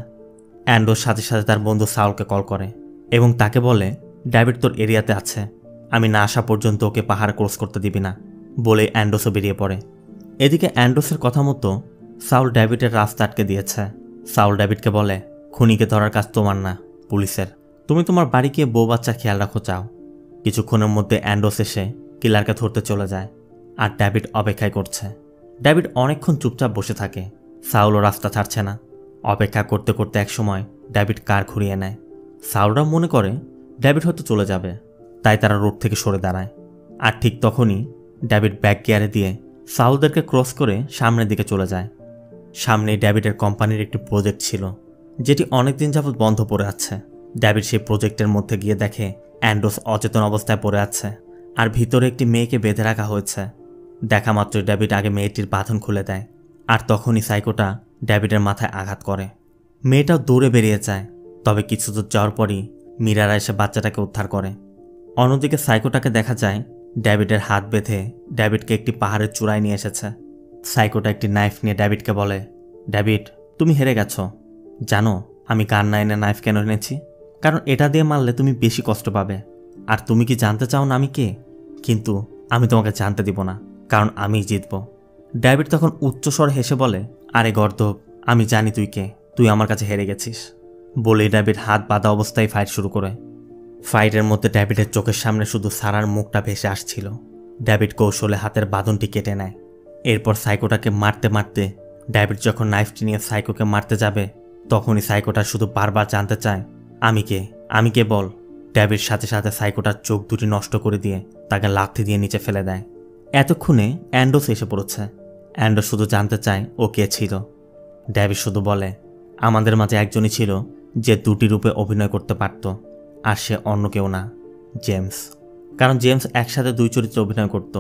অ্যান্ড্রোস সাথে সাথে তার বন্ধু সাউলকে কল করে এবং তাকে বলে ডেভিড তোর এরিয়াতে আছে, আমি না আসা পর্যন্ত ওকে পাহাড় ক্রস করতে দিবি না বলে অ্যান্ড্রোসও বেরিয়ে পড়ে। এদিকে অ্যান্ড্রোসের কথা মতো সাউল ডেভিডের রাস্তা আটকে দিয়েছে। সাউল ডেভিডকে বলে খুনিকে ধরার কাজ তোমার না, পুলিশের। তুমি তোমার বাড়ি গিয়ে বউ বাচ্চার খেয়াল রাখো চাও। কিছুক্ষণের মধ্যে অ্যান্ড্রোস এসে কিলারকে ধরতে চলে যায়, আর ডেভিড অপেক্ষায় করছে। ডেভিড অনেকক্ষণ চুপচাপ বসে থাকে, সাউলও রাস্তা ছাড়ছে না। অপেক্ষা করতে করতে একসময় ডেভিড কার ঘুরিয়ে নেয়। সাউলরা মনে করে ডেভিড হয়তো চলে যাবে, তাই তারা রোড থেকে সরে দাঁড়ায়। আর ঠিক তখনই ডেভিড ব্যাক গিয়ারে দিয়ে সাউলদেরকে ক্রস করে সামনের দিকে চলে যায়। সামনেই ডেভিডের কোম্পানির একটি প্রজেক্ট ছিল, যেটি অনেকদিন যাবৎ বন্ধ পড়ে আছে। ডেভিড সেই প্রজেক্টের মধ্যে গিয়ে দেখে অ্যান্ড্রোস অচেতন অবস্থায় পড়ে আছে, আর ভিতরে একটি মেয়েকে বেঁধে রাখা হয়েছে। দেখা মাত্রই ডেভিড আগে মেয়েটির বাঁধন খুলে দেয়, আর তখনই সাইকোটা ডেভিডের মাথায় আঘাত করে। মেয়েটাও দৌড়ে বেরিয়ে যায়, তবে কিছু দূর যাওয়ার পরই মীরারা এসে বাচ্চাটাকে উদ্ধার করে। অন্যদিকে সাইকোটাকে দেখা যায় ডেভিডের হাত বেঁধে ডেভিডকে একটি পাহাড়ের চূড়ায় নিয়ে এসেছে। সাইকোটা একটি নাইফ নিয়ে ডেভিডকে বলে, ডেভিড তুমি হেরে গেছো। জানো আমি কার না এনে নাইফ কেন এনেছি? কারণ এটা দিয়ে মারলে তুমি বেশি কষ্ট পাবে। আর তুমি কি জানতে চাও না আমি কে? কিন্তু আমি তোমাকে জানতে দিব না, কারণ আমিই জিতব। ডেভিড তখন উচ্চস্বর হেসে বলে, আরে গর্দভ, আমি জানি তুই কে, তুই আমার কাছে হেরে গেছিস। বলেই ডেভিড হাত বাঁধা অবস্থায় ফাইট শুরু করে। ফাইটের মধ্যে ডেভিডের চোখের সামনে শুধু সারার মুখটা ভেসে আসছিল। ডেভিড কৌশলে হাতের বাঁধনটি কেটে নেয়। এরপর সাইকোটাকে মারতে মারতে ডেভিড যখন নাইফটি নিয়ে সাইকোকে মারতে যাবে, তখনই সাইকোটা শুধু বারবার জানতে চায় আমি কে বল। ডেভিড সাথে সাথে সাইকোটার চোখ দুটি নষ্ট করে দিয়ে তাকে লাথি দিয়ে নিচে ফেলে দেয়। এতক্ষণে অ্যান্ড্রোস এসে পড়েছে। অ্যান্ড্রোস শুধু জানতে চায় ও কে ছিল। ডেভিড শুধু বলে আমাদের মাঝে একজনই ছিল যে দুটি রূপে অভিনয় করতে পারত, আর সে অন্য কেউ না, জেমস। কারণ জেমস একসাথে দুই চরিত্রে অভিনয় করত।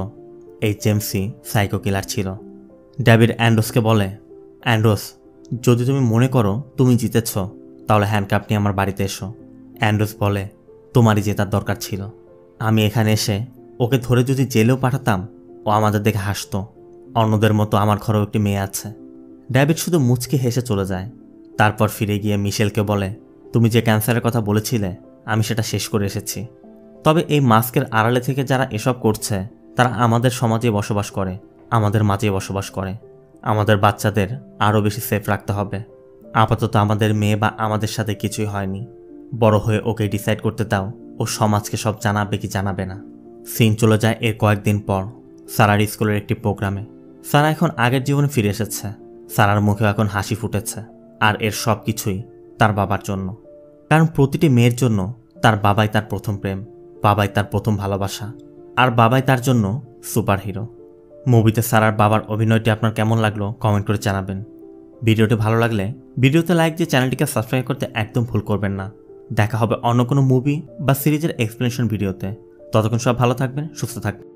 এই জেমসই সাইকো কিলার ছিল। ডেভিড অ্যান্ড্রোসকে বলে, অ্যান্ড্রোস, যদি তুমি মনে করো তুমি জিতেছ তাহলে হ্যান্ডকাপ নিয়ে আমার বাড়িতে এসো। অ্যান্ড্রোস বলে, তোমারই জেতার দরকার ছিল। আমি এখানে এসে ওকে ধরে যদি জেলেও পাঠাতাম ও আমাদের দেখে হাসতো। অন্যদের মতো আমার ঘরেও একটি মেয়ে আছে। ডেভিড শুধু মুচকে হেসে চলে যায়। তারপর ফিরে গিয়ে মিশেলকে বলে, তুমি যে ক্যান্সারের কথা বলেছিলে আমি সেটা শেষ করে এসেছি। তবে এই মাস্কের আড়ালে থেকে যারা এসব করছে তারা আমাদের সমাজে বসবাস করে, আমাদের মাঝে বসবাস করে। আমাদের বাচ্চাদের আরও বেশি সেফ রাখতে হবে। আপাতত আমাদের মেয়ে বা আমাদের সাথে কিছুই হয়নি, বড় হয়ে ওকে ডিসাইড করতে দাও ও সমাজকে সব জানাবে কি জানাবে না। সিন চলে যায় এর কয়েকদিন পর সারার স্কুলের একটি প্রোগ্রামে। সারা এখন আগের জীবনে ফিরে এসেছে। সারার মুখেও এখন হাসি ফুটেছে, আর এর সব কিছুই তার বাবার জন্য। কারণ প্রতিটি মেয়ের জন্য তার বাবাই তার প্রথম প্রেম, বাবাই তার প্রথম ভালোবাসা, আর বাবাই তার জন্য সুপার হিরো। মুভিতে সারার বাবার অভিনয়টি আপনার কেমন লাগলো কমেন্ট করে জানাবেন। ভিডিওটি ভালো লাগলে ভিডিওতে লাইক দিয়ে চ্যানেলটিকে সাবস্ক্রাইব করতে একদম ভুল করবেন না। দেখা হবে অন্য কোনো মুভি বা সিরিজের এক্সপ্লেনেশন ভিডিওতে। ততক্ষণ সব ভালো থাকবেন, সুস্থ থাকবেন।